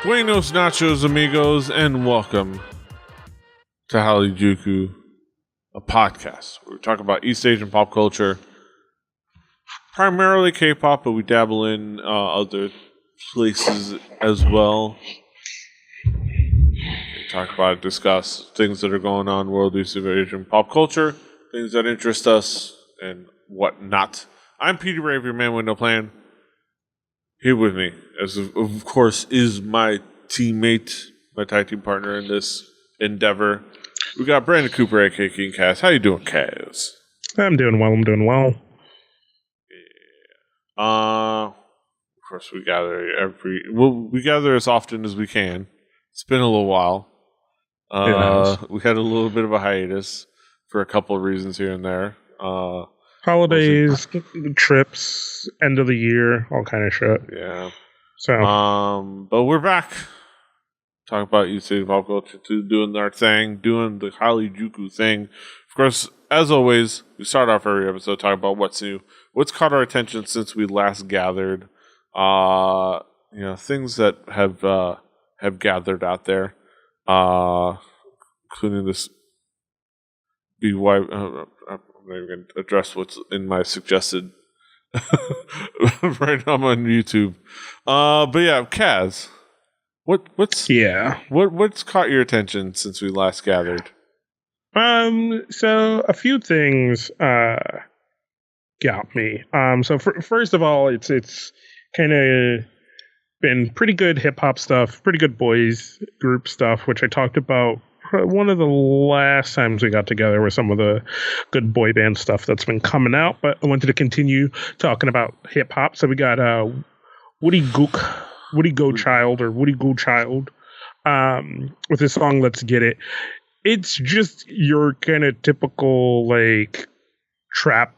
Buenos nachos, amigos, and welcome to Hallyujuku, a podcast where we talk about East Asian pop culture, primarily K-pop, but we dabble in other places as well. We talk about, discuss things that are going on in world East Asian pop culture, things that interest us, and whatnot. I'm Peter Rave, your man with no plan. Here with me, as of course, is my teammate, my tag team partner in this endeavor. We got Brandon Cooper, aka King Kaz. How you doing, Kaz? I'm doing well. Yeah. Of course, we gather as often as we can. It's been a little while. We had a little bit of a hiatus for a couple of reasons here and there. Holidays, trips, end of the year, all kind of shit. Yeah. So, but we're back. Talking about East Asian pop culture, doing our thing, doing the Hallyujuku thing. Of course, as always, we start off every episode talking about what's new, what's caught our attention since we last gathered. Things that have gathered out there, including this BY. I'm not even going to address what's in my suggested right now on YouTube. But yeah, Kaz, what's caught your attention since we last gathered? So a few things got me. So first of all, it's kind of been pretty good hip hop stuff, pretty good boys group stuff, which I talked about one of the last times we got together with some of the good boy band stuff that's been coming out. But I wanted to continue talking about hip hop. So we got Woody Gochild with his song "Let's Get It." It's just your kind of typical like trap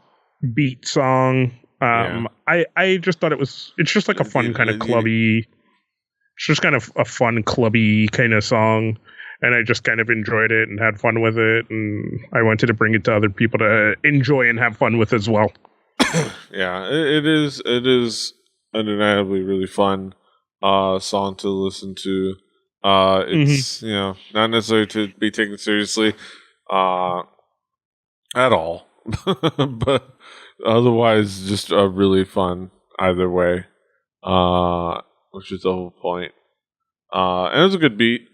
beat song. I just thought it's just like a fun kind of clubby. It's just kind of a fun clubby kind of song. And I just kind of enjoyed it and had fun with it. And I wanted to bring it to other people to enjoy and have fun with as well. Yeah, it is undeniably really fun song to listen to. It's not necessarily to be taken seriously at all, but otherwise just really fun either way, which is the whole point. And it was a good beat.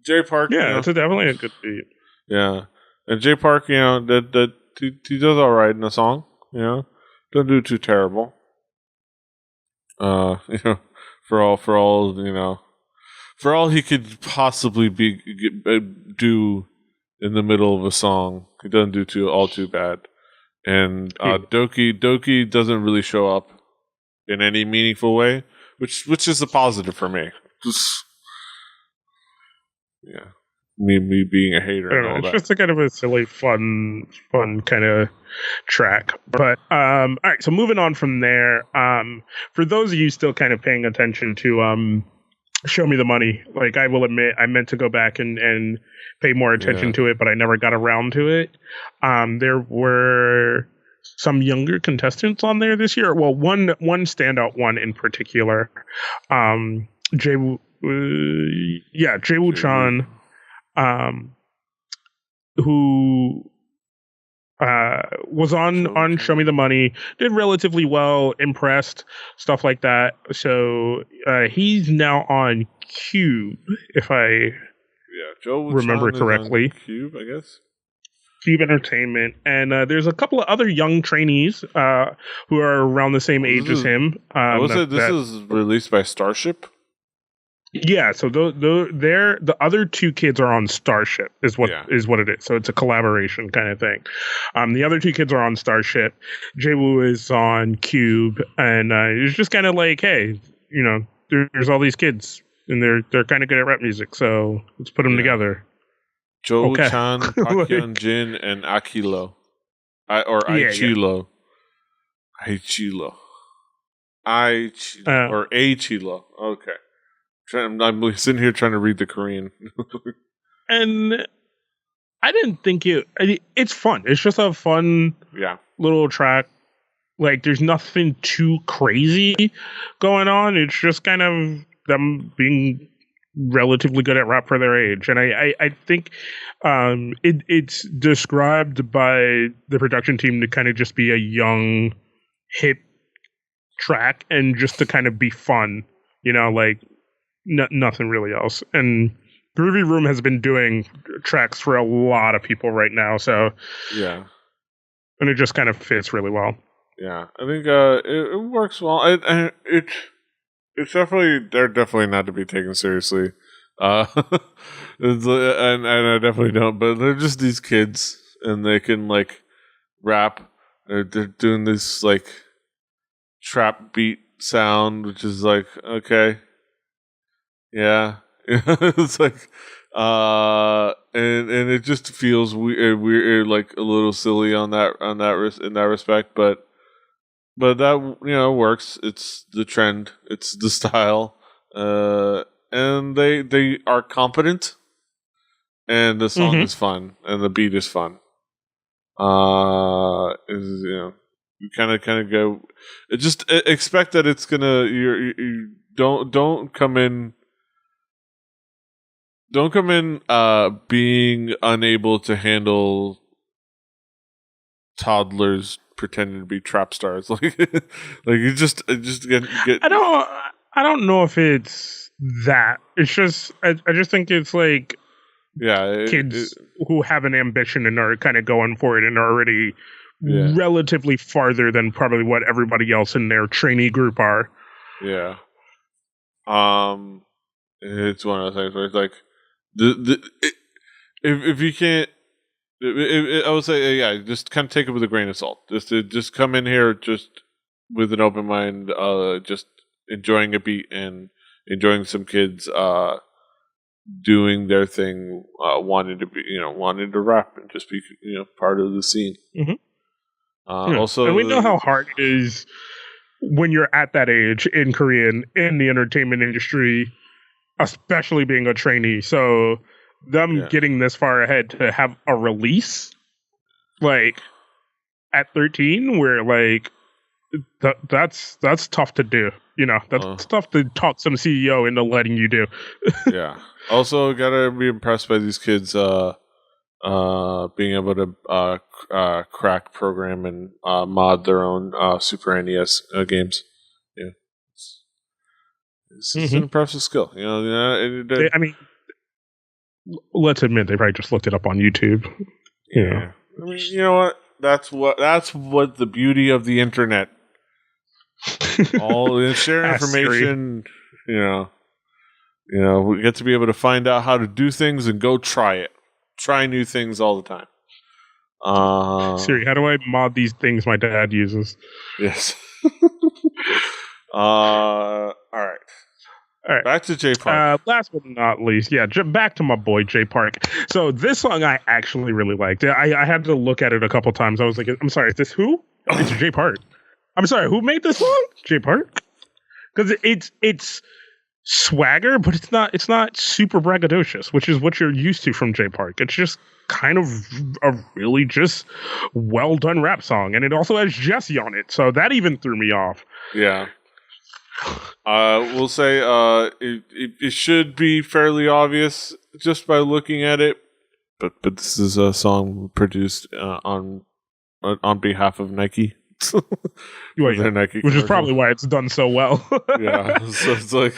Jay Park, it's definitely a good beat. Yeah, and Jay Park, that he does all right in the song. Don't do too terrible. For all he could possibly do in the middle of a song, he doesn't do too bad. And Doki doesn't really show up in any meaningful way, which is a positive for me. Yeah, me being a hater. I don't know, it's just a kind of a silly, fun kind of track. But all right, so moving on from there. For those of you still kind of paying attention to Show Me the Money, like I will admit, I meant to go back and pay more attention to it, but I never got around to it. There were some younger contestants on there this year. Well, one standout one in particular, Jaewoo Chan, who was on Show Me the Money, did relatively well, impressed, stuff like that. So he's now on Cube, if I remember correctly. Cube, I guess. Cube Entertainment, and there's a couple of other young trainees who are around the same age as him. This is released by Starship. Yeah, so the other two kids are on Starship is what it is. So it's a collaboration kind of thing. The other two kids are on Starship. Jaewoo is on Cube, and it's just kind of like, hey, there's all these kids, and they're kind of good at rap music, so let's put them together. Joe-chan, Park Hyun-jin, and Aichilo. Aichilo. Or Aichilo. Okay. I'm sitting here trying to read the Korean. And I didn't think it's fun. It's just a fun little track. Like, there's nothing too crazy going on. It's just kind of them being relatively good at rap for their age, and I think it's described by the production team to kind of just be a young, hip track and just to kind of be fun, like nothing really else. And Groovy Room has been doing tracks for a lot of people right now, so yeah, and it just kind of fits really well. Yeah, I think it works well. It's definitely, they're definitely not to be taken seriously. And I definitely don't. But they're just these kids, and they can like rap. They're doing this like trap beat sound, which is like okay, yeah. It's like and it just feels weird, like a little silly on in that respect, but that works. It's the trend. It's the style. And they are competent, and the song is fun, and the beat is fun. Is you kind of go. Just expect that it's gonna. You don't come in. Don't come in being unable to handle toddlers pretending to be trap stars. Like you just get I don't know if it's that. It's just I just think it's like kids who have an ambition and are kind of going for it and are already relatively farther than probably what everybody else in their trainee group are. Yeah. It's one of those things where it's like if you can't, I would say just kind of take it with a grain of salt. Just come in here just with an open mind, just enjoying a beat and enjoying some kids doing their thing, wanting to rap and just be part of the scene. Also, and we know how hard it is when you're at that age in Korea in the entertainment industry, especially being a trainee. So them getting this far ahead to have a release like at 13, where like that's tough to do. That's tough to talk some CEO into letting you do. Yeah. Also, gotta be impressed by these kids being able to crack program and mod their own Super NES games. Yeah, it's an impressive skill. I mean, let's admit they probably just looked it up on YouTube. Yeah. I mean, you know what? That's what the beauty of the internet. All share information. We get to be able to find out how to do things and go try it. Try new things all the time. Siri, how do I mod these things my dad uses? Yes. All right. Back to Jay Park. Last but not least, back to my boy Jay Park. So this song I actually really liked. I had to look at it a couple times. I was like, I'm sorry, is this who? Oh, it's Jay Park. I'm sorry, who made this song? Jay Park? Because it's swagger, but it's not super braggadocious, which is what you're used to from Jay Park. It's just kind of a really just well done rap song, and it also has Jesse on it, so that even threw me off. Yeah. We'll say it should be fairly obvious just by looking at it, but this is a song produced on behalf of Nike. Nike, which is probably why it's done so well. Yeah, so it's like,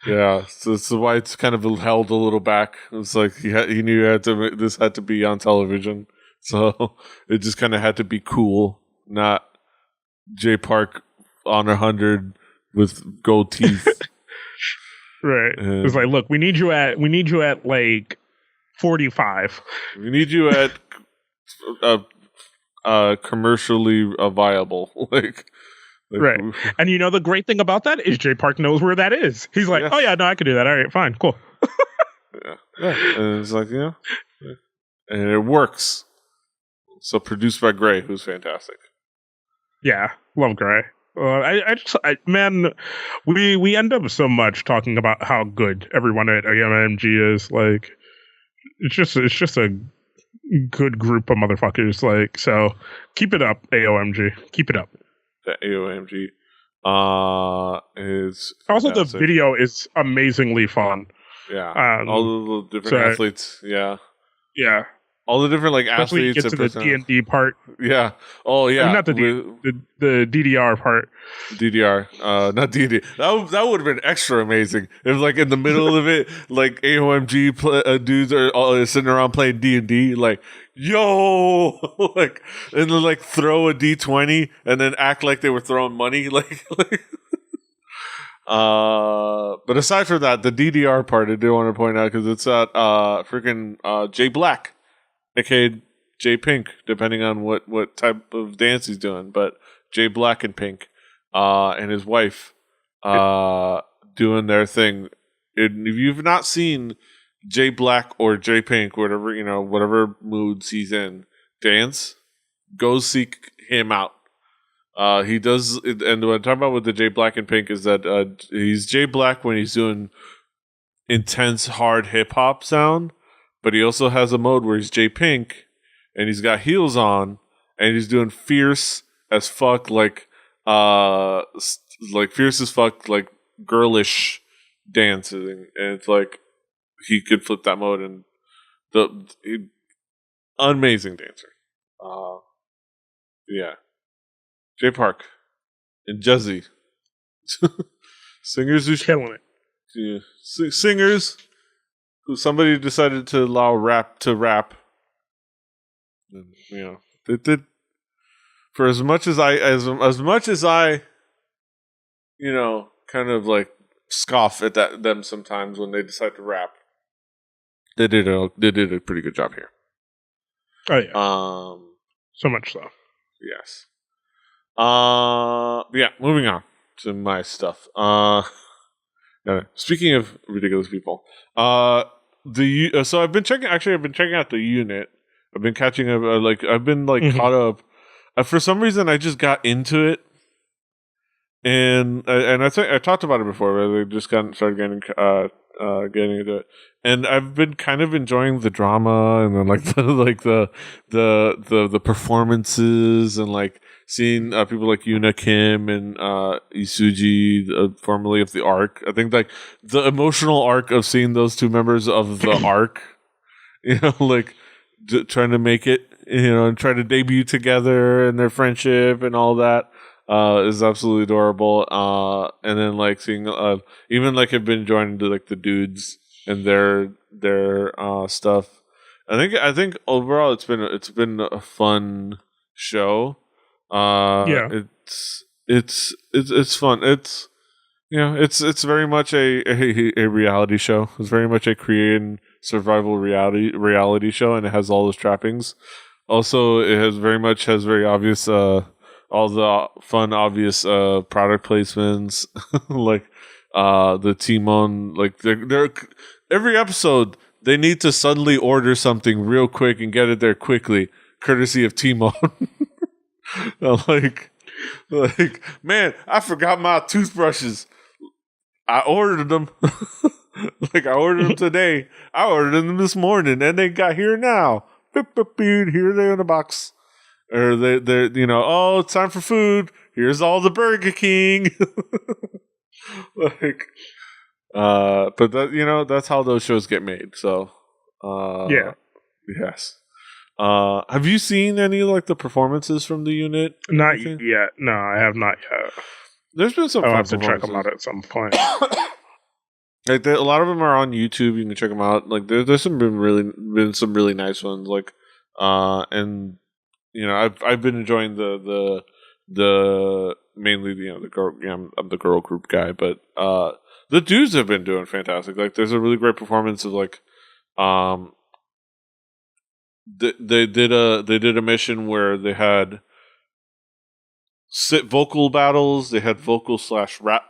so why it's kind of held a little back. It's like he knew this had to be on television, so it just kind of had to be cool, not Jay Park on 100 with gold teeth. Right. It's like, look, we need you at like 45. We need you at commercially viable, like right. And the great thing about that is Jay Park knows where that is. He's like, oh yeah, no, I can do that. All right, fine, cool. yeah. And it's like, and it works. So produced by Gray, who's fantastic. Yeah, love Gray. Man, we end up so much talking about how good everyone at AOMG is. Like, it's just a good group of motherfuckers. Like, so keep it up, AOMG. Keep it up. The AOMG is fantastic. Also, the video is amazingly fun. Yeah, all the different athletes. Yeah, all the different like especially athletes. You get to the D&D part. Yeah. Oh yeah. Not the DDR part. DDR, not DD. That would have been extra amazing if, like, in the middle of it, like AOMG dudes are sitting around playing D&D, like, yo, like, and then like throw a D20 and then act like they were throwing money, like. But aside from that, the DDR part I do want to point out because it's at freaking Jay Black, aka Jay Pink, depending on what type of dance he's doing, but Jay Black and Pink, and his wife, doing their thing. And if you've not seen Jay Black or Jay Pink, whatever moods he's in, dance, go seek him out. He does, and what I'm talking about with the Jay Black and Pink is that he's Jay Black when he's doing intense, hard hip hop sound, but he also has a mode where he's Jay Pink and he's got heels on and he's doing fierce as fuck, like fierce as fuck, like girlish dancing, and it's like he could flip that mode and amazing dancer. Yeah. Jay Park and Juzzy. Singers who killing it. Yeah. Singers who somebody decided to allow rap to rap. And, they did for as much as I kind of like scoff at them sometimes when they decide to rap. They did a pretty good job here. Oh yeah. So much so. Yes. Yeah, moving on to my stuff. Speaking of ridiculous people, so I've been checking out the unit. I've been catching up, caught up. For some reason, I just got into it, and I think I talked about it before. Where they just started getting into it, and I've been kind of enjoying the drama, and then the performances, and like seeing people like Yuna Kim and Isuji, formerly of the ARC. I think like the emotional arc of seeing those two members of the ARC, like trying to make it, and try to debut together and their friendship and all that is absolutely adorable. And then like seeing even like I've been enjoying the dudes and their stuff. I think overall it's been a fun show. It's fun. It's very much a reality show. It's very much a Korean survival reality show, and it has all those trappings. Also, it has very obvious all the fun obvious product placements, like the Timon, like they're every episode they need to suddenly order something real quick and get it there quickly, courtesy of Timon. like, man, I forgot my toothbrushes. I ordered them. I ordered them today. I ordered them this morning, and they got here now. Beep, beep, beep, here they are in the box. Or they're oh, it's time for food. Here's all the Burger King. But that that's how those shows get made. So, yeah, yes. Have you seen any the performances from the unit? Not yet. No, I have not yet. There's been some. I'll have to check them out at some point. A lot of them are on YouTube. You can check them out. There's been some really nice ones. And I've been enjoying the mainly the girl. I'm the girl group guy, but the dudes have been doing fantastic. There's a really great performance of they did a mission where they had vocal battles. They had vocal / rap.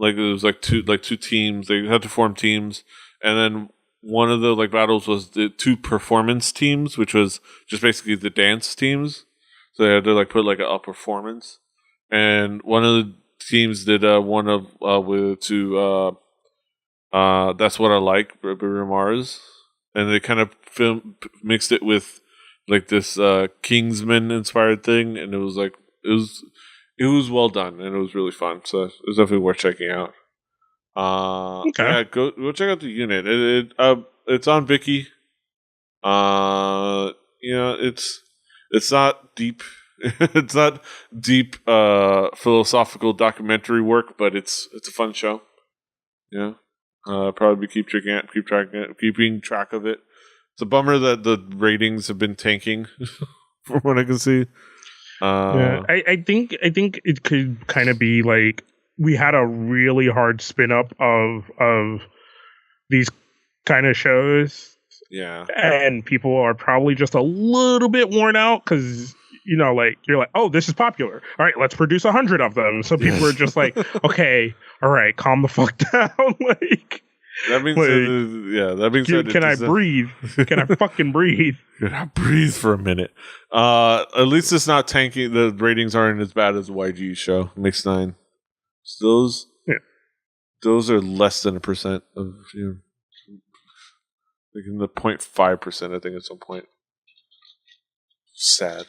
It was two teams. They had to form teams, and then one of the battles was the two performance teams, which was just basically the dance teams. So they had to put a performance, and one of the teams did one of That's What I Like, Bruno Mars, and they kind of mixed it with this Kingsman inspired thing, and it was well done, and it was really fun. So it was definitely worth checking out. Okay. Yeah, go check out the unit. It's on Viki. It's not deep. It's not deep philosophical documentary work, but it's a fun show. Yeah. Probably keeping track of it. It's a bummer that the ratings have been tanking from what I can see. Yeah, I think it could kind of be like we had a really hard spin up of these kind of shows, Yeah. and people are probably just a little bit worn out because like you're like, oh, this is popular. All right, let's produce 100 of them. So people are Yes. just like, okay, all right, calm the fuck down. That being like, said, yeah. That being said, can I breathe? Can I fucking breathe? Can I breathe for a minute? At least it's not tanking. The ratings aren't as bad as the YG show Mix 9. So Yeah. those are less than 1% of like in the 0.5%. I think at some point. Sad.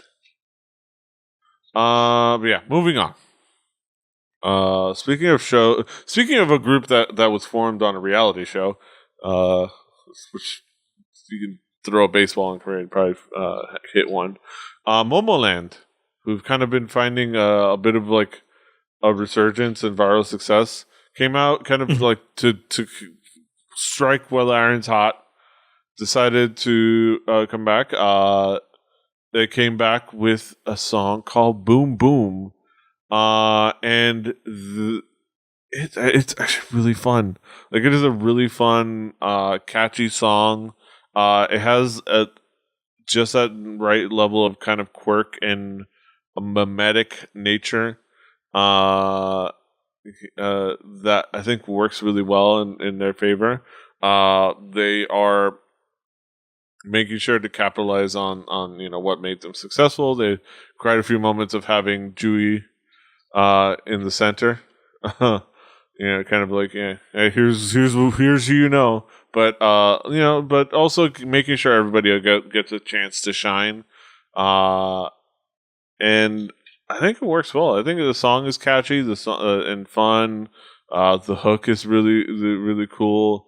But yeah, moving on. Speaking of a group that was formed on a reality show, which you can throw a baseball in Korea and probably hit one. Momoland, who've kind of been finding a bit of like a resurgence and viral success, came out kind of like to strike while the iron's hot. Decided to come back. They came back with a song called "Boom Boom." And it's actually really fun. Like it is a really fun, catchy song. It has just that right level of kind of quirk and a mimetic nature. That I think works really well in their favor. They are making sure to capitalize on what made them successful. They cried a few moments of having Jui in the center. Kind of like, hey, here's who but but also making sure everybody gets a chance to shine. And I think it works well. I think the song is catchy, the song and fun. The hook is really cool.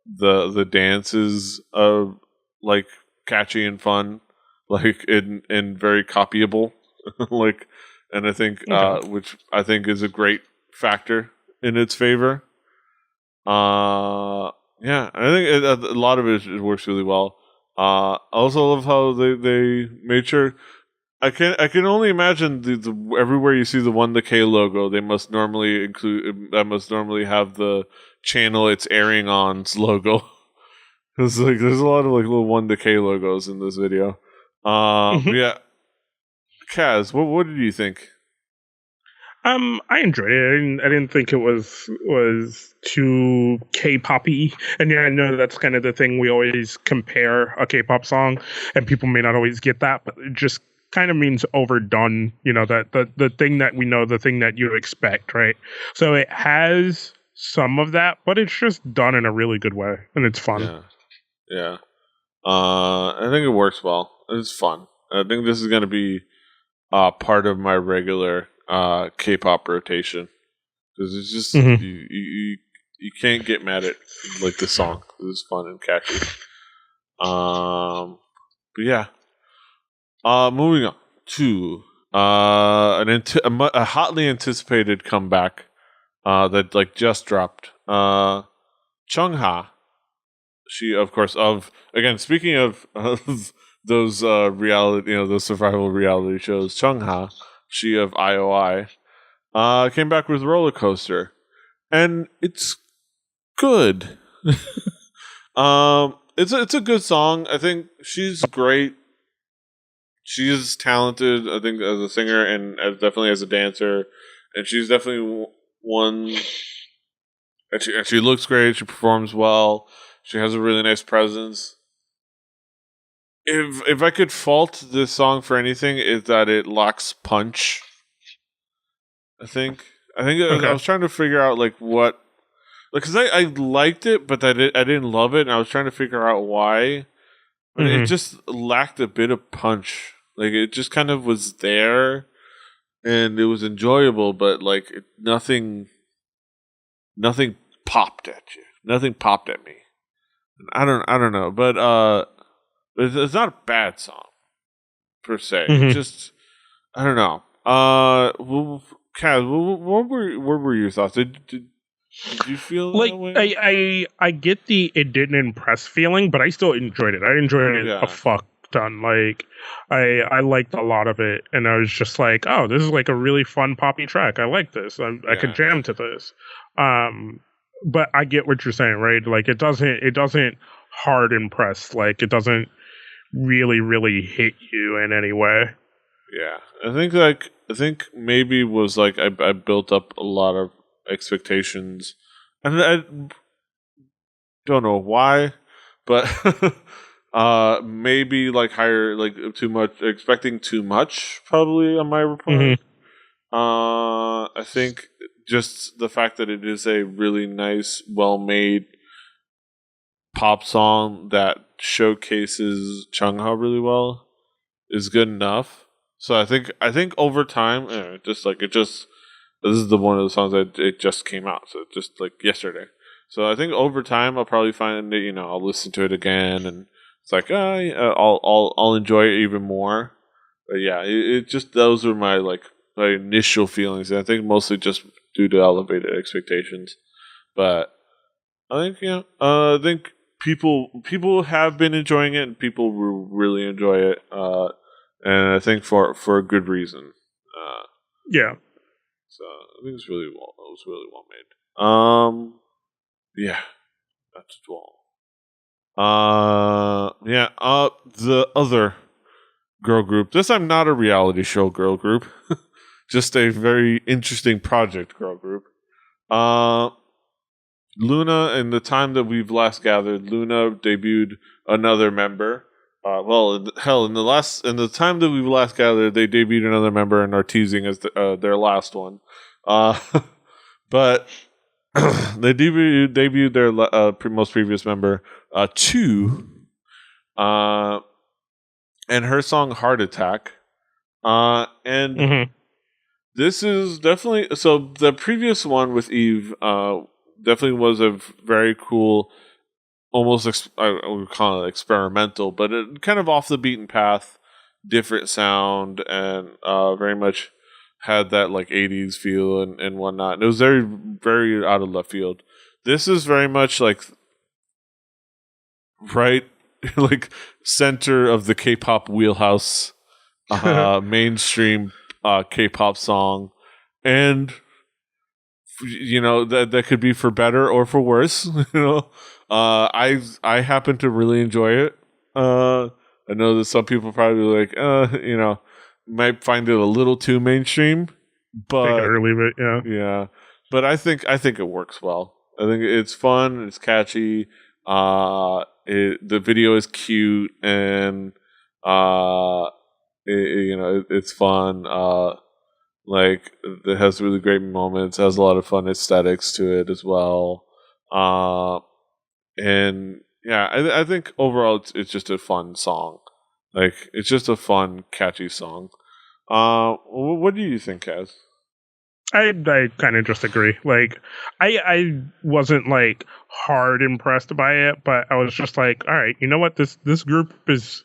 The dances are like catchy and fun, like and very copyable. like and I think which I think is a great factor in its favor. Yeah, I think a lot of it works really well. I also love how they made sure. I can only imagine the everywhere you see the 1-K logo, they must normally include that must normally have the channel it's airing on's logo. Because like there's a lot of like little 1-K logos in this video. But yeah, Kaz, what did you think? I enjoyed it. I didn't think it was too K-poppy. And yeah, I know that's kind of the thing. We always compare a K-pop song, and people may not always get that, but it just kind of means overdone. That the thing that we know, the thing that you expect, right? So it has some of that, but it's just done in a really good way, and it's fun. Yeah. I think it works well. It's fun. I think this is going to be part of my regular K-pop rotation because it's just you can't get mad at like the song. It's fun and catchy. But yeah. Moving on to a hotly anticipated comeback that like just dropped. Chungha. She, of course, speaking of those reality, those survival reality shows, Chungha, she of IOI, came back with Roller Coaster, and it's good. It's a good song. I think she's great. She's talented, I think, as a singer and definitely as a dancer, and she's definitely one. And she looks great. She performs well. She has a really nice presence. If I could fault this song for anything, is that it lacks punch. I was trying to figure out like what, because I liked it, but I didn't love it, and I was trying to figure out why. But it just lacked a bit of punch. Like it just kind of was there, and it was enjoyable, but like nothing. nothing popped at you. Nothing popped at me. I don't know, but it's not a bad song per se. It just I don't know. Kaz, what were your thoughts? Did you feel Like that way? I get the it didn't impress feeling, but I still enjoyed it. I enjoyed it a Yeah, fuck ton. Like I liked a lot of it, and I was just like, oh, this is like a really fun poppy track. I like this. I could yeah, jam to this. Um, but I get what you're saying, right? Like it doesn't hard impress. Like it doesn't really hit you in any way. yeah. I think maybe it was like I built up a lot of expectations, and I don't know why, but maybe like higher, like too much, expecting too much probably on my report. I think just the fact that it is a really nice, well made pop song that showcases Chungha really well is good enough. So I think over time, just like it just this is the one of the songs that it just came out, so just like yesterday. So I think over time I'll probably find that I'll listen to it again, and it's like yeah, I'll enjoy it even more. But yeah, it just those were my like my initial feelings, and I think mostly just due to elevated expectations. But I think I think people have been enjoying it, and people will really enjoy it, and I think for a good reason. Yeah. So I think it was really well made. Yeah, that's well. Yeah. The other girl group. This time not a reality show girl group, just a very interesting project girl group. Uh, Luna. In the time that we've last gathered, Luna debuted another member. In the time that we've last gathered, they debuted another member and are teasing as their last one. Uh, but they debuted their most previous member, two, and her song "Heart Attack." And this is definitely so. The previous one with Eve, definitely was a very cool, almost I would call it experimental, but it kind of off the beaten path, different sound, and very much had that like '80s feel and whatnot. And it was very out of left field. This is very much like right, like center of the K-pop wheelhouse, mainstream K-pop song, and that could be for better or for worse. I happen to really enjoy it. I know that some people probably like might find it a little too mainstream, Take it but or leave it. Yeah. yeah, but I think it works well. I think it's fun, it's catchy. The video is cute, and it's fun. Like it has really great moments, has a lot of fun aesthetics to it as well. Uh, and yeah, I think overall it's just a fun song. Like it's just a fun, catchy song. What do you think, Kaz? I kind of just agree. Like, I wasn't like hard impressed by it, but I was just like, all right, you know what? This group is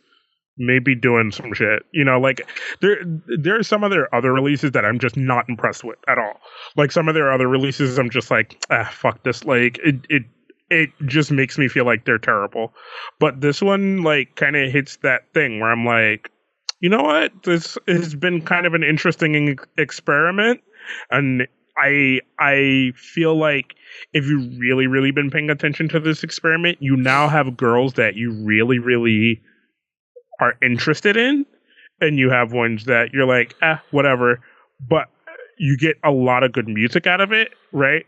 maybe doing some shit. Like there are some of their other releases that I'm just not impressed with at all. Like some of their other releases, I'm just like, fuck this. Like it just makes me feel like they're terrible. But this one like kind of hits that thing where I'm like, you know what? This has been kind of an interesting experiment, and I feel like if you really been paying attention to this experiment, you now have girls that you really are interested in, and you have ones that you're like, whatever. But you get a lot of good music out of it, right?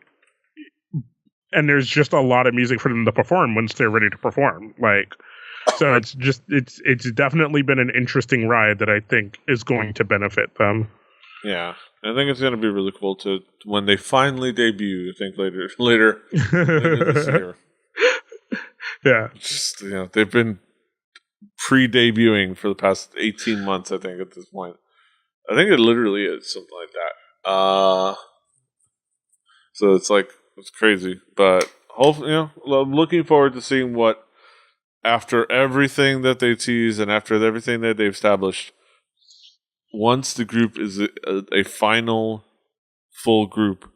And there's just a lot of music for them to perform once they're ready to perform. Like, so it's definitely been an interesting ride that I think is going to benefit them. Yeah, I think it's going to be really cool to when they finally debut. I think later this year. Yeah. Just they've been pre-debuting for the past 18 months. I think at this point, I think it literally is something like that. So it's like it's crazy. But hopefully, I'm looking forward to seeing what, after everything that they tease and after everything that they've established, once the group is a final full group,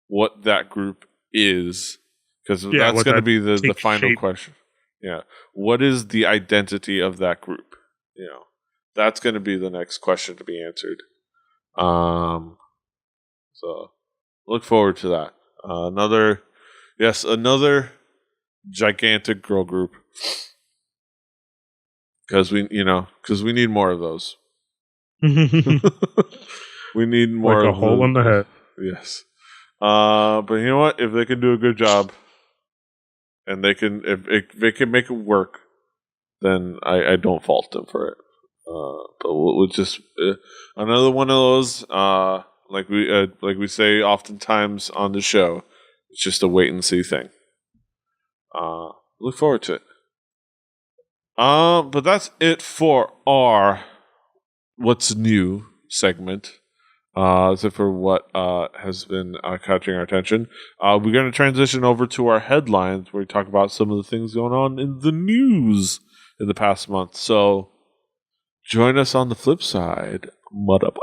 what that group is, because that's going to be the final question. Yeah, what is the identity of that group? That's going to be the next question to be answered. So look forward to that. Another gigantic girl group, because we need more of those. We need more like a hole in the head. Yes. But you know what? If they can do a good job, and if they can make it work, then I don't fault them for it. But we'll just another one of those. Like we say oftentimes on the show, it's just a wait and see thing. Look forward to it. But that's it for our What's New segment. So for what has been catching our attention, we're going to transition over to our headlines, where we talk about some of the things going on in the news in the past month. So join us on the flip side, motherfuckers.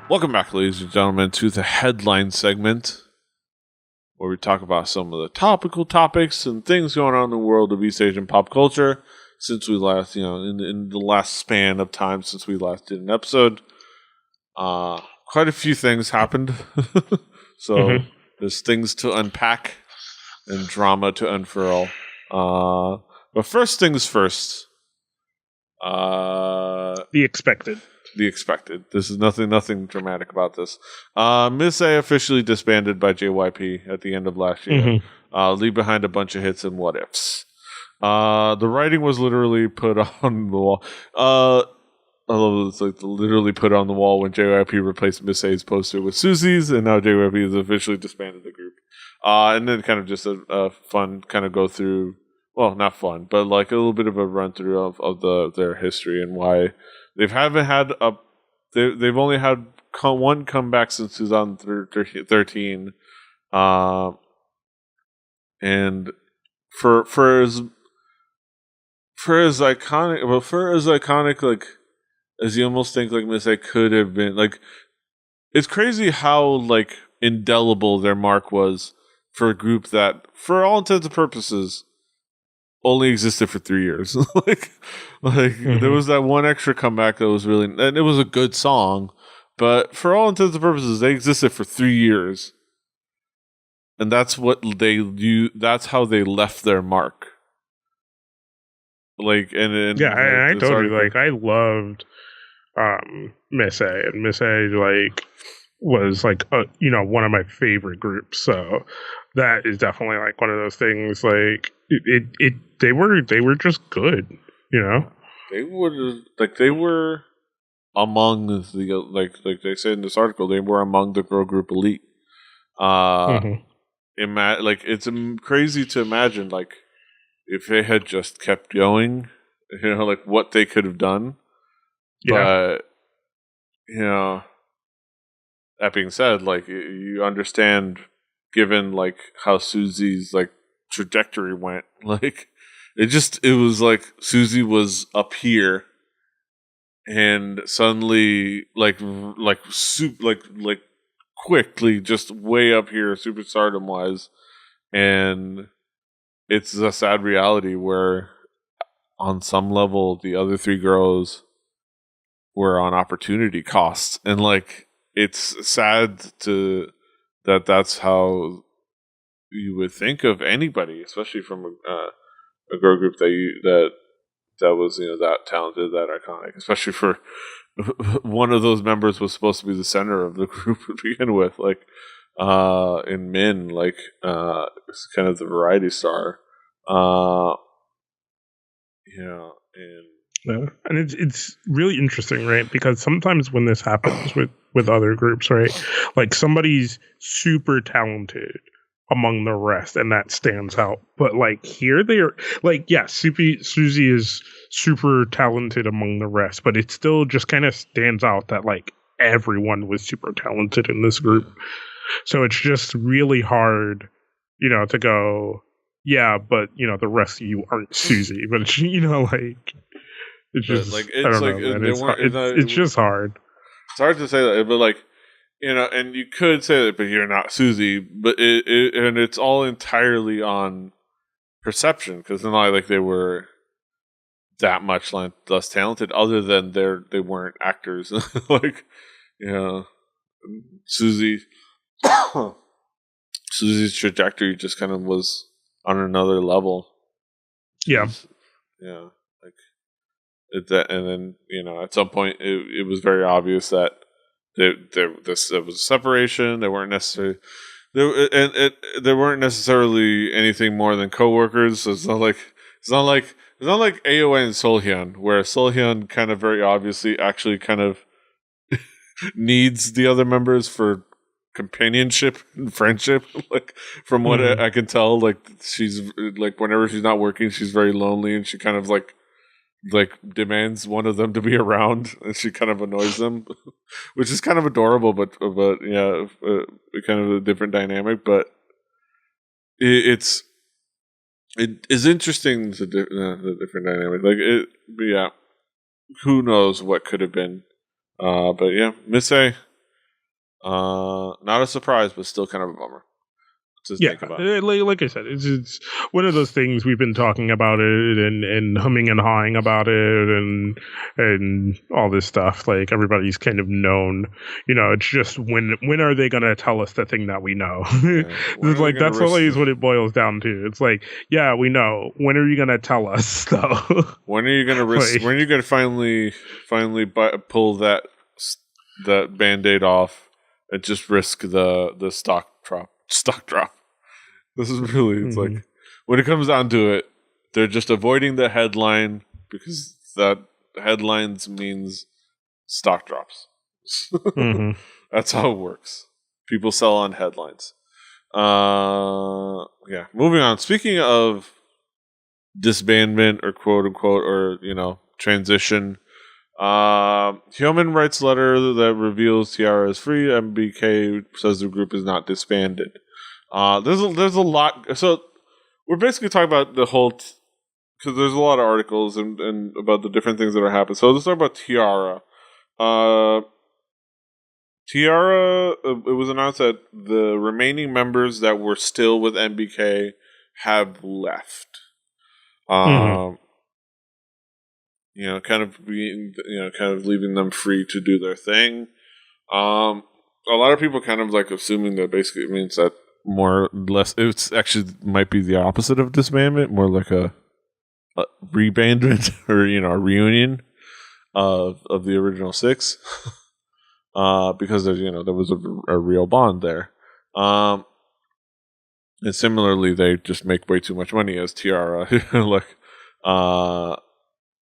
Welcome back, ladies and gentlemen, to the headline segment, where we talk about some of the topical topics and things going on in the world of East Asian pop culture since we last, in the last span of time since we last did an episode. Quite a few things happened. So there's things to unpack and drama to unfurl. But first things first. The expected. This is nothing dramatic about this. Miss A officially disbanded by JYP at the end of last year. Leave behind a bunch of hits and what ifs. The writing was literally put on the wall. I love it's like literally put on the wall when JYP replaced Miss A's poster with Susie's, and now JYP has officially disbanded the group. And then kind of just a fun kind of go through. Well, not fun, but like a little bit of a run through of their history and why. They've only had one comeback since 2013, and for as iconic like as you almost think like Miss A could have been, like it's crazy how like indelible their mark was for a group that, for all intents and purposes, only existed for 3 years. There was that one extra comeback that was really, and it was a good song, but for all intents and purposes, they existed for 3 years, and that's what they do. That's how they left their mark. Like, and yeah, I told you, like I loved Miss A, and Miss A like was like one of my favorite groups. So that is definitely like one of those things. Like they were just good, They were among the like they said in this article, they were among the girl group elite. It's crazy to imagine like if they had just kept going, like what they could have done. Yeah. But that being said, like you understand, given like how Susie's like trajectory went, like it was like Susie was up here, and suddenly like quickly just way up here superstardom wise, and it's a sad reality where on some level the other three girls were on opportunity cost, and like it's sad that's how you would think of anybody, especially from a girl group that was that talented, that iconic, especially for one of those members was supposed to be the center of the group to begin with, like in Min, like it's kind of the variety star, and it's really interesting, right? Because sometimes when this happens with other groups, right, like somebody's super talented among the rest, and that stands out. But like here, they are like, yeah, Susie is super talented among the rest, but it still just kind of stands out that like everyone was super talented in this group. So it's just really hard, to go, yeah, but the rest of you aren't Susie. But it's, like it's But, just, like, I it's don't like know, man. they It's weren't. it's just hard. It's hard to say that, but like, and you could say that, but you're not Susie. But and it's all entirely on perception, because it's not like they were that much less talented, other than they weren't actors. Like, Susie, Susie's trajectory just kind of was on another level. Yeah. Yeah, like that, and then at some point it was very obvious that there was a separation. They weren't necessarily they weren't necessarily anything more than coworkers. So it's not like AOA and Solhyun, where Solhyun kind of very obviously actually kind of needs the other members for companionship and friendship. Like, from what I can tell, like, she's like, whenever she's not working, she's very lonely, and she kind of like demands one of them to be around, and she kind of annoys them, which is kind of adorable, but yeah, kind of a different dynamic. But it is interesting, the different dynamic. Like, yeah, who knows what could have been. But yeah, Miss A, not a surprise, but still kind of a bummer to think about. Like I said, it's one of those things. We've been talking about it and humming and hawing about it and all this stuff. Like, everybody's kind of known. It's just when are they going to tell us the thing that we know? It's like, that's always what it boils down to. It's like, yeah, we know. When are you going to tell us, though? When are you going to risk? When are you going to finally pull that Band-Aid off and just risk the stock drop? This is really, it's like, when it comes down to it, they're just avoiding the headline, because that headlines means stock drops. That's how it works. People sell on headlines. Yeah. Moving on. Speaking of disbandment, or quote unquote, or transition, Human writes letter that reveals T-Ara is free. MBK says the group is not disbanded. There's a lot. So we're basically talking about the whole, because there's a lot of articles and about the different things that are happening. So let's talk about T-Ara. T-Ara, it was announced that the remaining members that were still with MBK have left. Kind of leaving them free to do their thing. A lot of people kind of like assuming that basically it means that more or less it's actually might be the opposite of disbandment, more like a rebandment or a reunion of the original six, because there's there was a real bond there. And similarly, they just make way too much money as T-Ara, like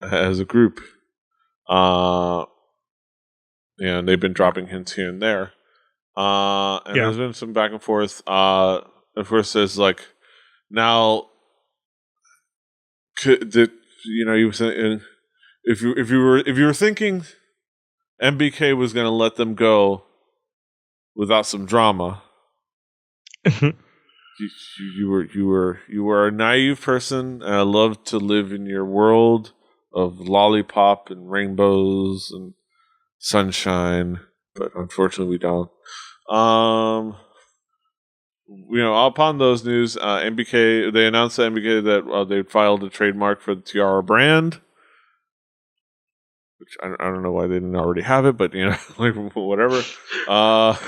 as a group. And they've been dropping hints here and there. And there's been some back and forth. Of course, there's like, now, you were saying, if you were thinking MBK was going to let them go without some drama, you were a naive person, and I love to live in your world of lollipop and rainbows and sunshine, but unfortunately we don't. Upon those news, MBK, they announced to MBK that they filed a trademark for the T-Ara brand, which I don't know why they didn't already have it, but like, whatever. I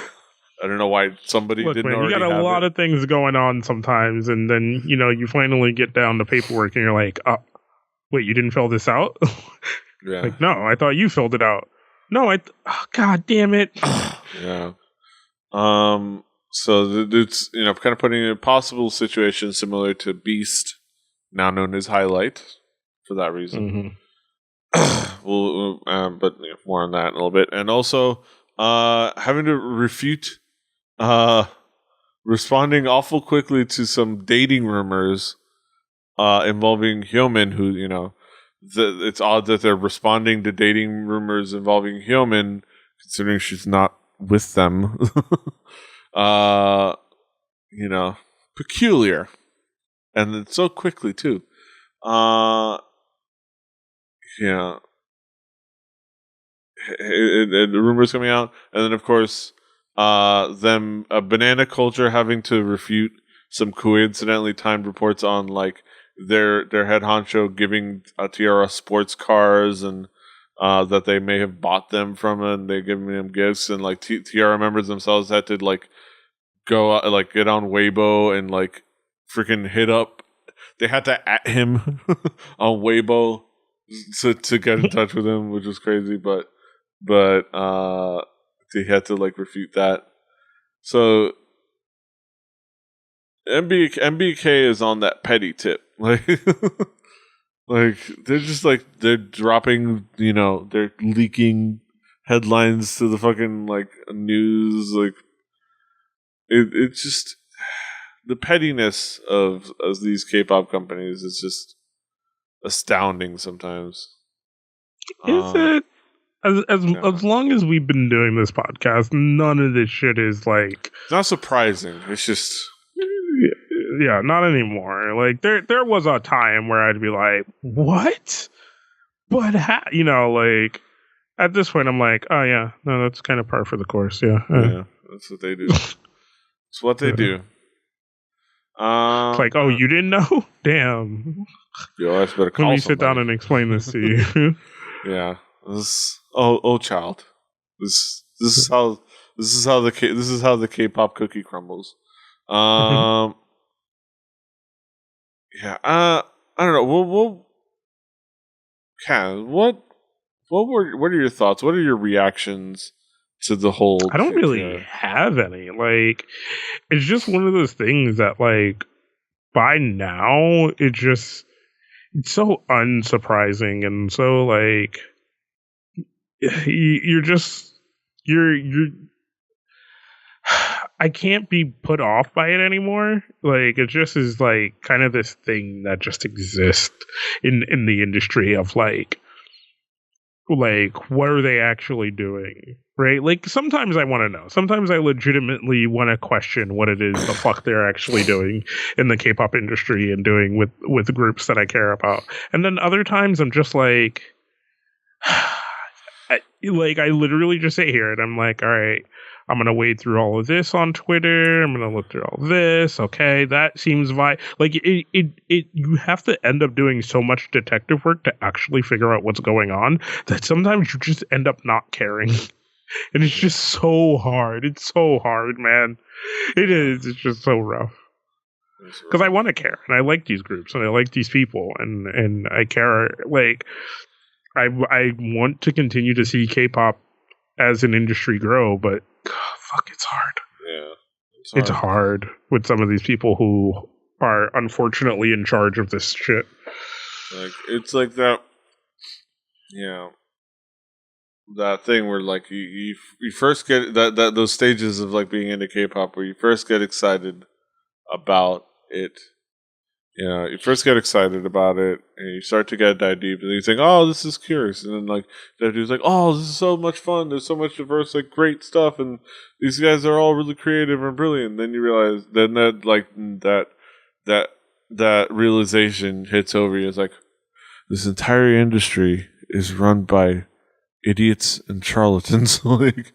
don't know why somebody didn't already have it. You got a lot of things going on sometimes, and then you finally get down to paperwork, and you're like, oh, wait, you didn't fill this out? Yeah. Like, no, I thought you filled it out. No, God damn it. Yeah. So it's kind of putting in a possible situation similar to Beast, now known as Highlight, for that reason. But more on that in a little bit, and also having to refute responding awful quickly to some dating rumors involving Hyomin, who, it's odd that they're responding to dating rumors involving Hyomin, considering she's not with them. Peculiar. And then so quickly, too. Yeah. The rumors coming out. And then, of course, Banana Culture having to refute some coincidentally timed reports on, like, their head honcho giving T-Ara sports cars and that they may have bought them from it and they're giving them gifts. And, like, T-Ara members themselves had to, like, go like get on Weibo and like freaking hit up. They had to at him on Weibo to get in touch with him, which was crazy. But they had to like refute that. So MBK is on that petty tip, like like they're just like they're dropping, they're leaking headlines to the fucking like news, like. It's just the pettiness of these K-pop companies is just astounding sometimes. Is it? As long as we've been doing this podcast, none of this shit is like. It's not surprising. It's just. Yeah, not anymore. Like there was a time where I'd be like, "What?" But like at this point, I'm like, "Oh yeah, no, that's kind of par for the course." Yeah, that's what they do. It's what they do. It's like, oh, you didn't know? Damn. Yo, I better call Let me somebody. sit down and explain this to you. Yeah. Child. This is how the K-pop cookie crumbles. Yeah. I don't know. What are your thoughts? What are your reactions to the whole? I don't really have any. Like, it's just one of those things that, like, by now, it's so unsurprising and so, like, you're I can't be put off by it anymore. Like, it just is, like, kind of this thing that just exists in the industry of, like, what are they actually doing? Right? Like, sometimes I want to know. Sometimes I legitimately want to question what it is the fuck they're actually doing in the K-pop industry and doing with groups that I care about. And then other times I'm just like, I literally just sit here and I'm like, all right, I'm going to wade through all of this on Twitter. I'm going to look through all this. Okay, that seems like you have to end up doing so much detective work to actually figure out what's going on that sometimes you just end up not caring. And it's just so hard. It's so hard, man. It is. It's just so rough. Because I want to care, and I like these groups, and I like these people, and I care. Like, I want to continue to see K-pop as an industry grow, but fuck, it's hard. Yeah, it's hard with some of these people who are unfortunately in charge of this shit. Like, it's like that. Yeah. That thing where like you first get that those stages of like being into K-pop where you first get excited about it. You first get excited about it and you start to get that deep and then you think, oh, this is curious, and then like that dude's like, oh, this is so much fun, there's so much diverse, like great stuff, and these guys are all really creative and brilliant. And then you realize then that like that realization hits over you. It's like this entire industry is run by idiots and charlatans. like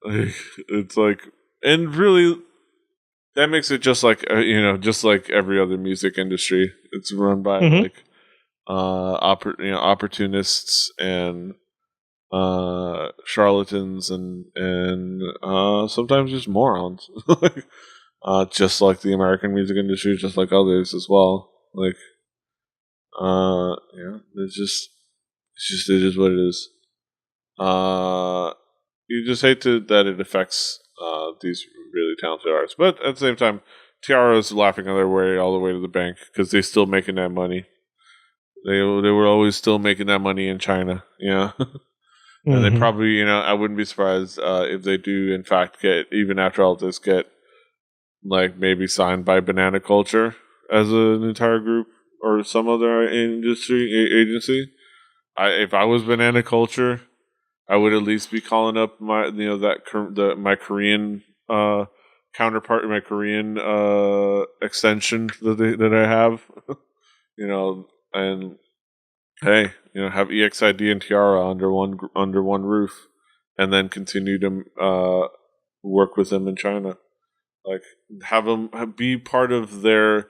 it's like, and really that makes it just like just like every other music industry. It's run by like opportunists and charlatans and sometimes just morons. Just like the American music industry, just like others as well. Like it is what it is. You just hate that it affects these really talented artists, but at the same time, T-Ara is laughing on their way all the way to the bank because they're still making that money. They were always still making that money in China, and they probably, I wouldn't be surprised if they do in fact get, even after all this, get like maybe signed by Banana Culture as an entire group or some other industry agency. If I was Banana Culture, I would at least be calling up my my Korean counterpart, my Korean extension that I have, and hey, have EXID and T-Ara under one roof, and then continue to work with them in China. Like, have them be part of their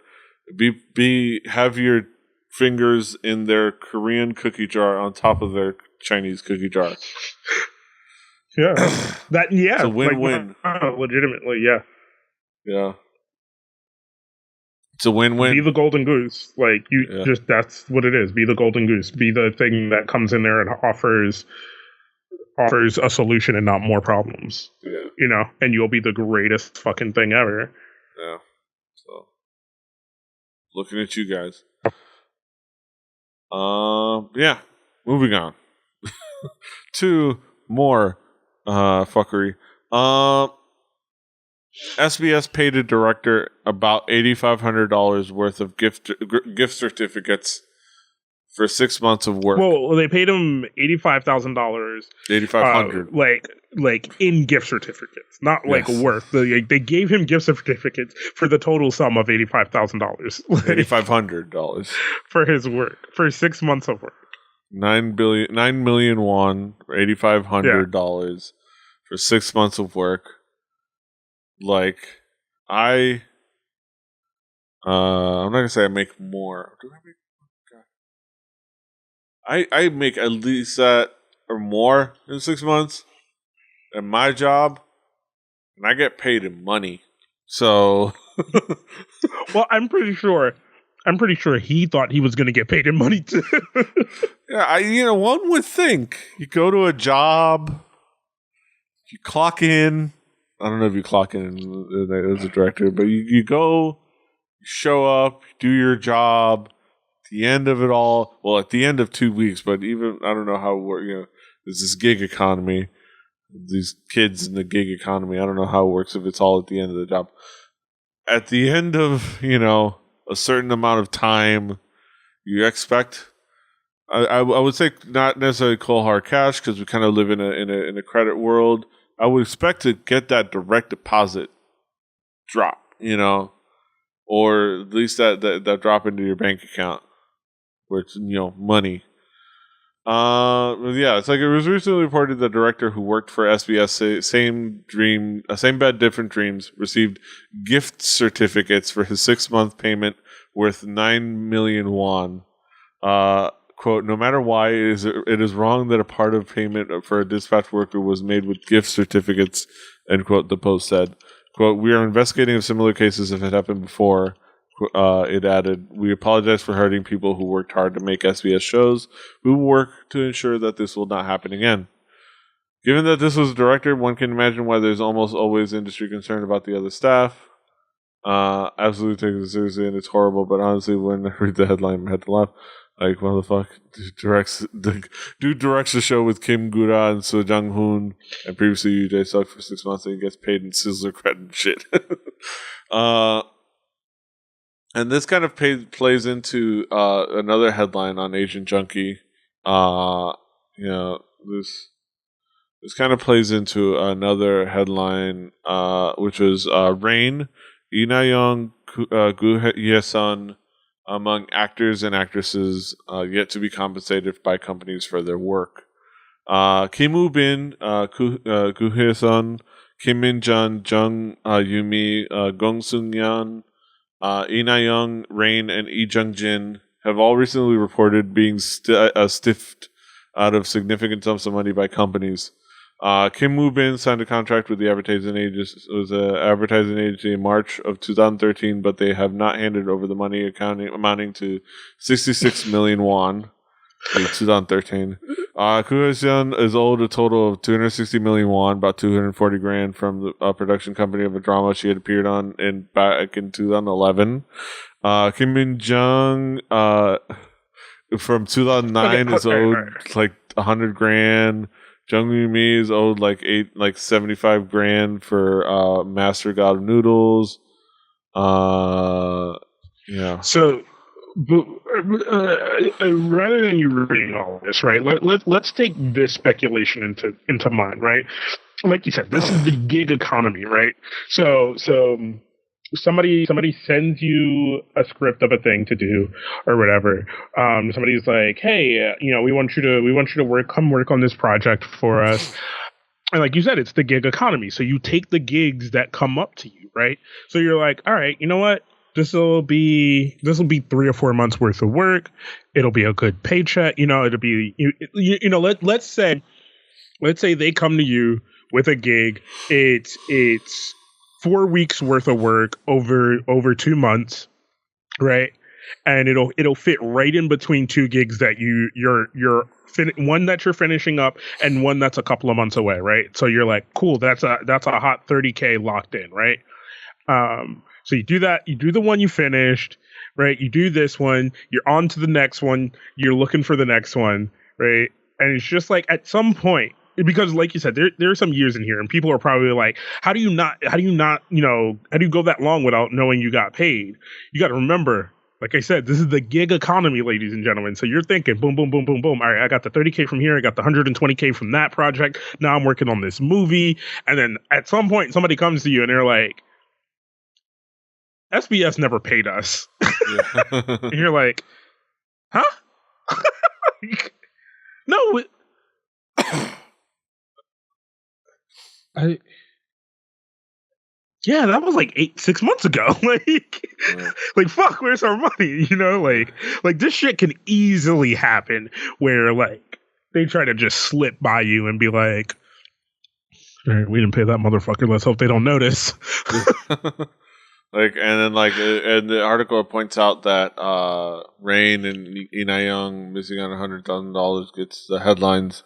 have your fingers in their Korean cookie jar on top of their Chinese cookie jar. Yeah, it's a win-win. Legitimately, yeah. Yeah, it's a win-win. Be the golden goose. Like, that's what it is. Be the golden goose. Be the thing that comes in there and offers a solution and not more problems. Yeah. And you'll be the greatest fucking thing ever. Yeah. So, looking at you guys. Yeah. Moving on to more fuckery. SBS paid a director about $8,500 worth of gift certificates for 6 months of work. Well, they paid him $85,000. $8,500. Like in gift certificates, not like worth. They gave him gift certificates for the total sum of $85,000. $8,500 for his work for 6 months of work. 9 million won, $8,500 for 6 months of work. Like, I'm not gonna say I make more. Do I make? I make at least that or more in 6 months at my job, and I get paid in money. So, well, I'm pretty sure he thought he was going to get paid in money too. Yeah, one would think you go to a job, you clock in. I don't know if you clock in as a director, but you go, you show up, you do your job. The end of it all, well, at the end of 2 weeks, but even I don't know how it works. There's this gig economy, these kids in the gig economy. I don't know how it works if it's all at the end of the job. At the end of a certain amount of time, you expect. I would say not necessarily cold hard cash because we kind of live in a credit world. I would expect to get that direct deposit drop, or at least that drop into your bank account. Where it's money. It's like it was recently reported the director who worked for SBS same bed, different dreams received gift certificates for his 6 month payment worth 9 million won. Quote, no matter why it is wrong that a part of payment for a dispatch worker was made with gift certificates, end quote, the Post said. Quote, we are investigating similar cases if it happened before. It added, we apologize for hurting people who worked hard to make SBS shows. We will work to ensure that this will not happen again. Given that this was a director, one can imagine why there's almost always industry concern about the other staff. Absolutely taking it seriously, and it's horrible, but honestly, when I read the headline, I had to laugh. Like, what the fuck? Dude directs the show with Kim Gura and So Jung Hoon, and previously Yu Jae Suk for 6 months, and he gets paid in Sizzler credit and shit. And this kind of plays into another headline on Asian Junkie. This kind of plays into another headline, which was Rain, Inayong Guhyesun, among actors and actresses yet to be compensated by companies for their work. Kim Woo Bin, Guhyesun, Kim Min Jun, Jung Yumi, Gong Sung Yeon, Inayong, Rain, and Lee Jung Jin have all recently reported being stiffed out of significant sums of money by companies. Kim Woo Bin signed a contract with the advertising agency in March of 2013, but they have not handed over the money amounting to 66 million won in 2013. Kuhaseon is owed a total of 260 million won, about 240 grand, from the production company of a drama she had appeared on back in 2011. Kim Min Jung from 2009 is owed like 100 grand. Jung Yumi is owed like 75 grand for Master God of Noodles. Yeah. So, but, rather than you reading all of this, right? Let's take this speculation into mind, right? Like you said, this is the gig economy, right? So somebody sends you a script of a thing to do or whatever. Somebody's like, hey, we want you to come work on this project for us. And like you said, it's the gig economy. So you take the gigs that come up to you, right? So you're like, all right, you know what? This will be 3 or 4 months worth of work. It'll be a good paycheck. It'll be let's say they come to you with a gig. It's 4 weeks worth of work over 2 months, right? And it'll fit right in between two gigs that one that you're finishing up and one that's a couple of months away, right? So you're like, cool, that's a hot 30K locked in, right? So you do that, you do the one you finished, right? You do this one, you're on to the next one, you're looking for the next one, right? And it's just like at some point, because like you said, there are some years in here and people are probably like, how do you go that long without knowing you got paid? You got to remember, like I said, this is the gig economy, ladies and gentlemen. So you're thinking, boom, boom, boom, boom, boom. All right, I got the 30K from here. I got the 120K from that project. Now I'm working on this movie. And then at some point, somebody comes to you and they're like, SBS never paid us. Yeah. And you're like, huh? No. Yeah, that was like 6 months ago. Like fuck, where's our money? Like this shit can easily happen where like they try to just slip by you and be like, all right, we didn't pay that motherfucker. Let's hope they don't notice. And the article points out that Rain and Ina Young missing on $100,000 gets the headlines.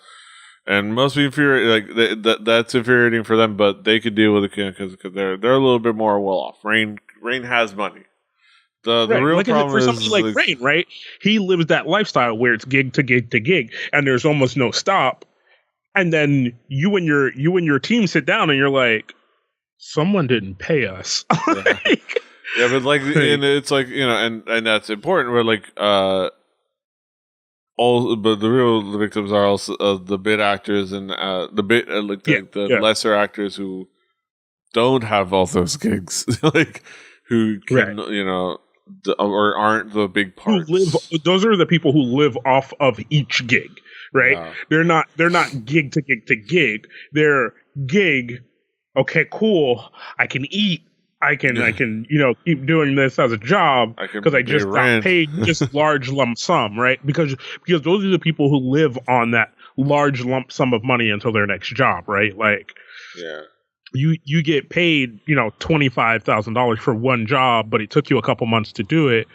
And must be infuriating. That's infuriating for them, but they could deal with it because they're a little bit more well off. Rain has money. The real problem for is somebody like Rain, right? He lives that lifestyle where it's gig to gig to gig, and there's almost no stop. And then you and your team sit down, and you're like, someone didn't pay us. Yeah, but and it's like and that's important. Where but the real victims are also the bit actors and the lesser actors who don't have all those gigs, who can or aren't the big parts. Those are the people who live off of each gig, right? Yeah. They're not gig to gig to gig. They're gig. Okay, cool. I can eat. I can keep doing this as a job because I just got paid just large lump sum, right? Because those are the people who live on that large lump sum of money until their next job, right? Like, yeah, you get paid $25,000 for one job, but it took you a couple months to do it,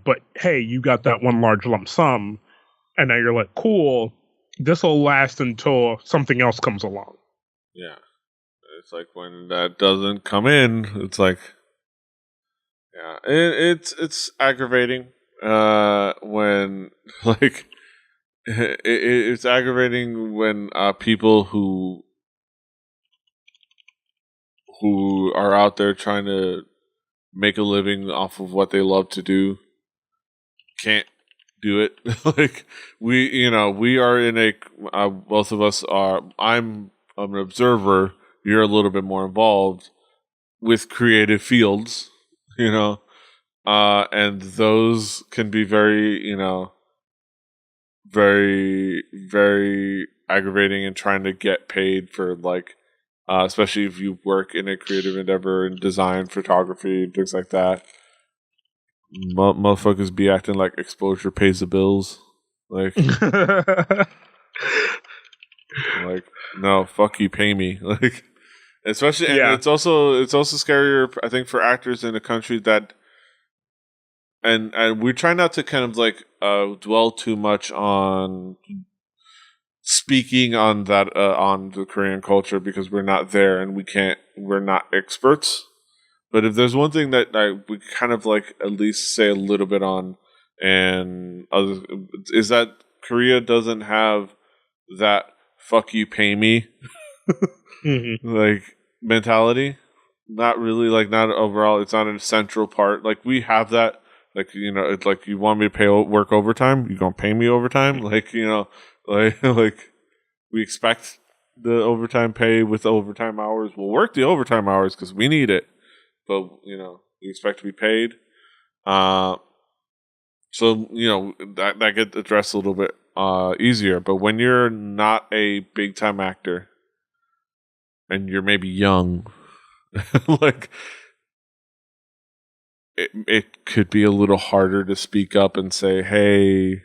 But hey, you got that one large lump sum, and now you're like, cool. This will last until something else comes along. Yeah. It's like when that doesn't come in, it's like, yeah, it's aggravating. When it's aggravating when people who are out there trying to make a living off of what they love to do can't do it. We are in a both of us are. I'm an observer. You're a little bit more involved with creative fields, and those can be very, very, very aggravating in trying to get paid for especially if you work in a creative endeavor in design, photography, and things like that. Motherfuckers be acting like exposure pays the bills. No, fuck you, pay me. Especially, and it's also scarier, I think, for actors in a country that, and we try not to kind of dwell too much on speaking on that on the Korean culture because we're not there and we're not experts. But if there's one thing that we kind of at least say a little bit on, and is that Korea doesn't have that fuck you, pay me mentality. not really, like, not overall. It's not an essential part. Like, we have that. Like, it's like, you want me to work overtime? You gonna pay me overtime? Like, like we expect the overtime pay with the overtime hours. We'll work the overtime hours because we need it, but we expect to be paid. So that gets addressed a little bit easier. But when you're not a big time actor and you're maybe young, like it could be a little harder to speak up and say, "Hey,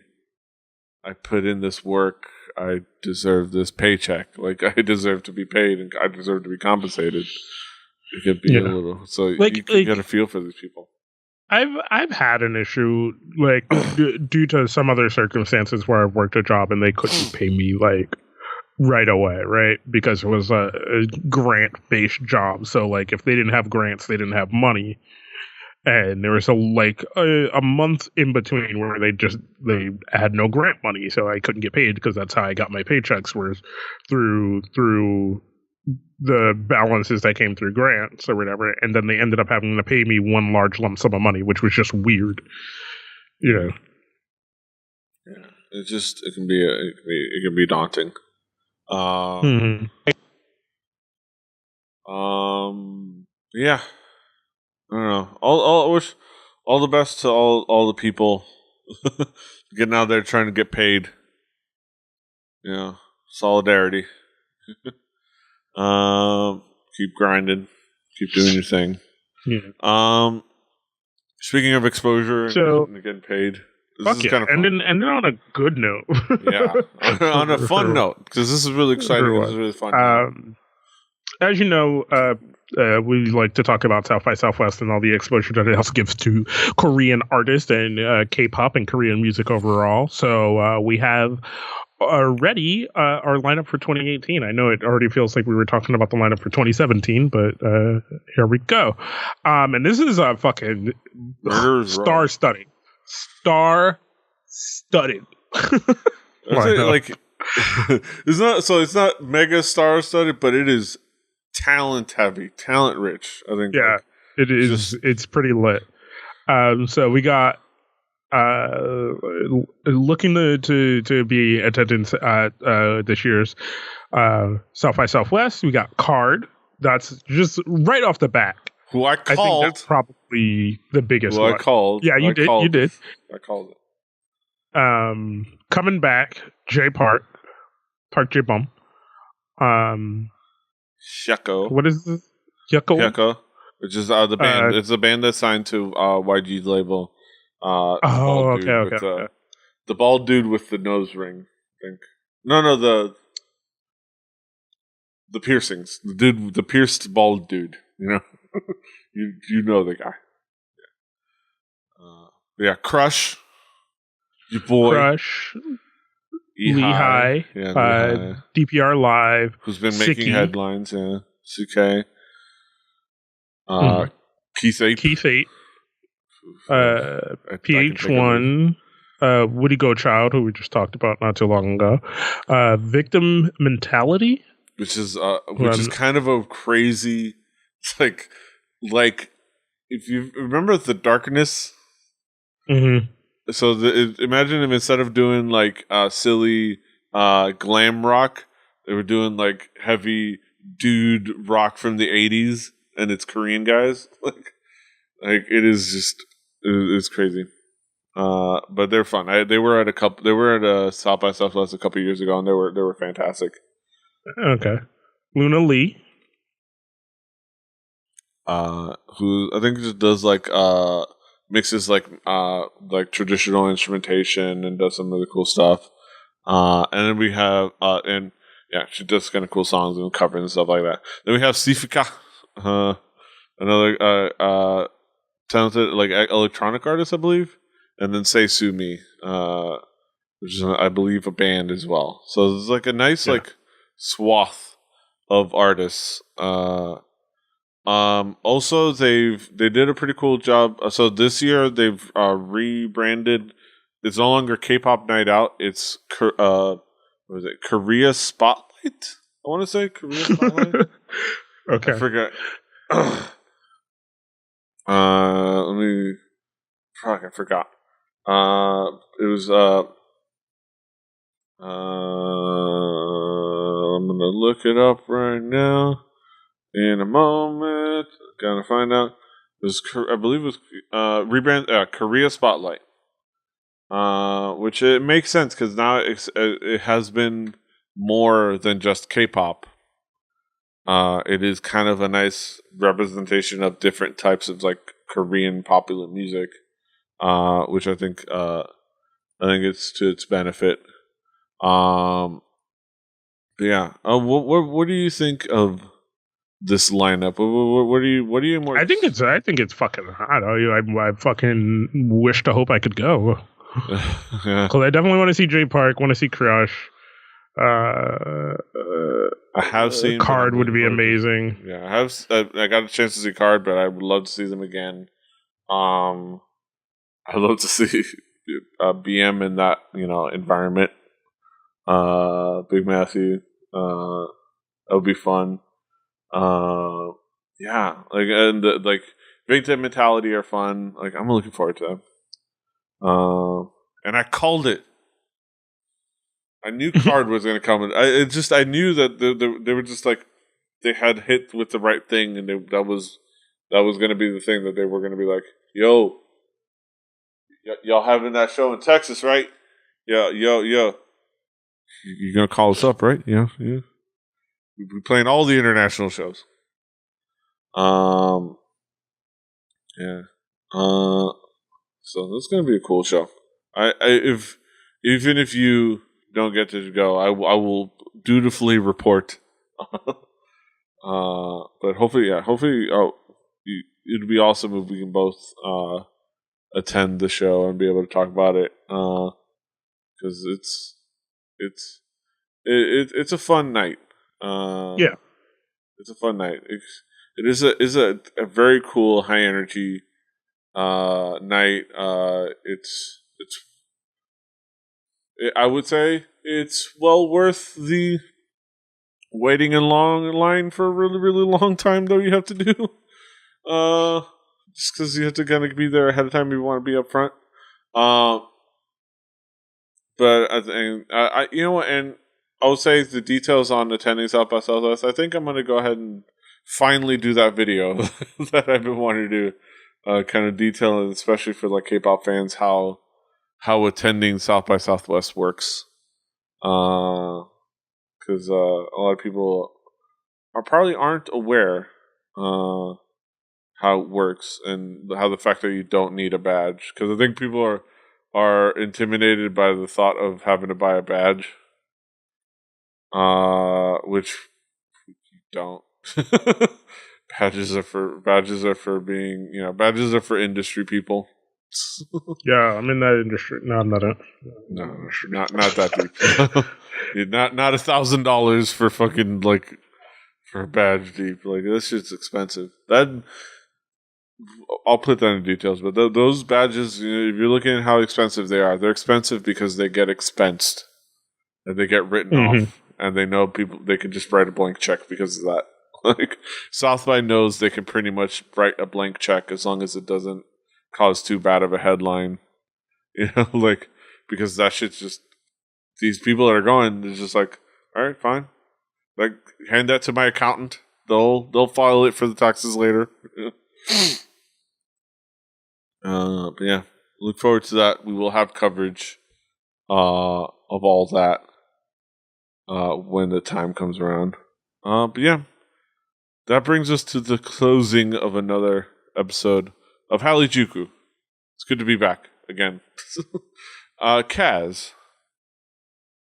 I put in this work. I deserve this paycheck. Like, I deserve to be paid and I deserve to be compensated." It could be a little. So you get a feel for these people. I've had an issue like due to some other circumstances where I've worked a job and they couldn't pay me like right away, right? Because it was a grant-based job. So like if they didn't have grants, they didn't have money. And there was a month in between where they had no grant money, so I couldn't get paid because that's how I got my paychecks, was through the balances that came through grants or whatever. And then they ended up having to pay me one large lump sum of money, which was just weird. Yeah, it can be daunting. Yeah. I don't know. I wish all the best to all the people getting out there trying to get paid. Solidarity. Keep grinding, keep doing your thing. Yeah. Speaking of exposure and getting paid, this is kind of fun. And then on a good note. Yeah, on a fun note, because this is really exciting. This is really fun. As you know, we like to talk about South by Southwest and all the exposure that it also gives to Korean artists and K-pop and Korean music overall. So we have already our lineup for 2018. I know it already feels like we were talking about the lineup for 2017, but here we go. And this is a fucking star-studded. Star-studded. Like, it's not mega star-studded, but it is talent heavy, talent rich. I think. Yeah, it is. It's pretty lit. So we got looking to be attendance at this year's South by Southwest. We got Card. That's just right off the bat. Who I called. I think that's probably the biggest one. I called. Yeah, you did. You did. I called it. Coming back, Park J Bum. Sheko. What is this? Sheko, which is the band. It's a band that's signed to YG's label. Okay. The bald dude with the nose ring, I think. No, the piercings. The pierced bald dude. You know the guy. Yeah. Crush. Your boy. Crush. Lehigh. Yeah, DPR Live. Who's been making headlines, yeah. CK. Keith 8. PH1. Woody Go Child, who we just talked about not too long ago. Victim Mentality. Which is kind of a crazy, like if you remember The Darkness. Mm-hmm. So imagine if instead of doing like silly glam rock, they were doing like heavy dude rock from the 80s, and it's Korean guys. Like it is just it's crazy. But they're fun. They were at a South by Southwest a couple years ago, and they were fantastic. Okay, Luna Lee. Who I think just does like mixes like traditional instrumentation and does some really cool stuff. And then we have she does kind of cool songs and covers and stuff like that. Then we have Sifika, another talented like electronic artist, I believe. And then Say Sue Me, which is I believe a band as well. So there's like a nice like swath of artists. Also, they did a pretty cool job. So this year they've rebranded. It's no longer K-pop Night Out. It's what is it? Korea Spotlight. I want to say Korea Spotlight. Okay, I forgot. let me. Fuck, I forgot. It was I'm gonna look it up right now. In a moment, gotta find out. It was, I believe, it was rebrand Korea Spotlight. Which it makes sense because now it has been more than just K-pop. It is kind of a nice representation of different types of like Korean popular music, which I think it's to its benefit. But yeah. What do you think of this lineup? What do you more? I think it's fucking hot. I fucking wish to hope I could go. Yeah. Because I definitely want to see J Park, want to see Crush. I have seen Card would be amazing. Yeah, I got a chance to see Card, but I would love to see them again. I'd love to see BM in that environment. Big Matthew. That would be fun. Yeah, like Victim Mentality are fun. Like I'm looking forward to them. And I called it. I knew Card was going to come. I knew that they were just like they had hit with the right thing, and that was going to be the thing that they were going to be like, yo, y'all having that show in Texas, right? Yo. You're going to call us up, right? Yeah. We're playing all the international shows. Yeah. So that's going to be a cool show. Even if you don't get to go, I will dutifully report. But hopefully, it'd be awesome if we can both attend the show and be able to talk about it. Because it's a fun night. Yeah, it's a fun night. It is a very cool, high energy night. I would say it's well worth the waiting in line for a really, really long time, though you have to do. Just because you have to kind of be there ahead of time if you want to be up front. But I think, you know what, and I would say the details on attending South by Southwest, I think I'm going to go ahead and finally do that video that I've been wanting to do. Kind of detailing, especially for like K-pop fans, how attending South by Southwest works. Because a lot of people probably aren't aware how it works and how the fact that you don't need a badge. Because I think people are intimidated by the thought of having to buy a badge, which you don't. Badges are for being, badges are for industry people. Yeah, I'm in that industry. No, I'm not. No, not that deep. not $1,000 for fucking like for a badge deep. Like that shit's expensive. I'll put that in details. But those badges, if you're looking at how expensive they are, they're expensive because they get expensed and they get written off, and they know people they can just write a blank check because of that. Like South by knows they can pretty much write a blank check as long as it doesn't cause too bad of a headline, like because that shit's just these people that are going. It's just like, all right, fine, like hand that to my accountant. They'll file it for the taxes later. But yeah, look forward to that. We will have coverage of all that when the time comes around. But yeah, that brings us to the closing of another episode of Hallyujuku. It's good to be back again. Kaz,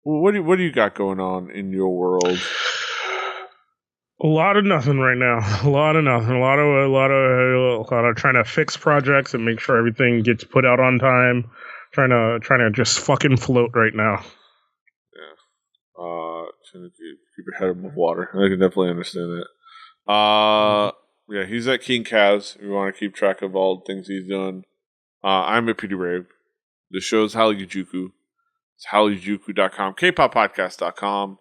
what do you got going on in your world? A lot of nothing right now. A lot of nothing. A lot of trying to fix projects and make sure everything gets put out on time. Trying to just fucking float right now. Yeah. Trying to keep your head above water. I can definitely understand that. Yeah, he's at King Kaz. If you want to keep track of all the things he's doing. I'm at Petey Rave. The show's Hallyujuku. It's hallyujuku.com, kpoppodcast.com,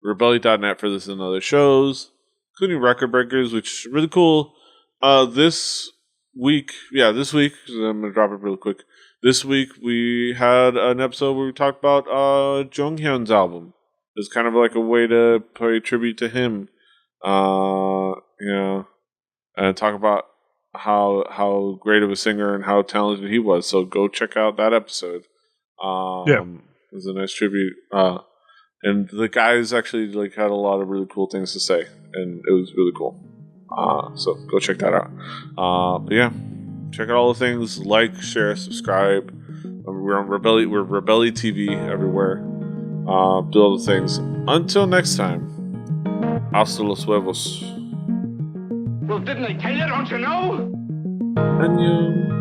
rebellion.net for this and other shows. including Record Breakers, which is really cool. This week, 'cause I'm gonna drop it real quick. This week we had an episode where we talked about Jonghyun's album. It's kind of like a way to pay tribute to him, and talk about how great of a singer and how talented he was. So go check out that episode. It was a nice tribute. And the guys actually had a lot of really cool things to say, and it was really cool. So go check that out. But yeah, check out all the things. Like, share, subscribe. We're on Rebelli. We're Rebelli TV everywhere. Do all the things. Until next time. Hasta los huevos. Well, didn't I tell you? Don't you know? Annyeong.